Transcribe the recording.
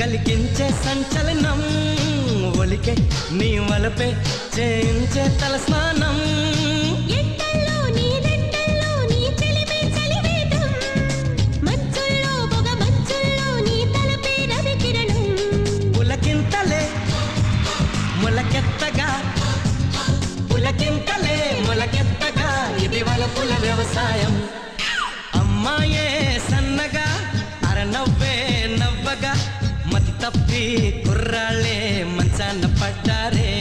కలిగించే సంచలనం ఒలికే నీ వలపే చేయించే తల స్నానం మొలకెత్తగా ఇది వలపుల వ్యవసాయం అమ్మాయే సన్నగా అరనవ్వే నవ్వగా మతి తప్పి కుర్రాళ్ళే మంచాన పడ్డారే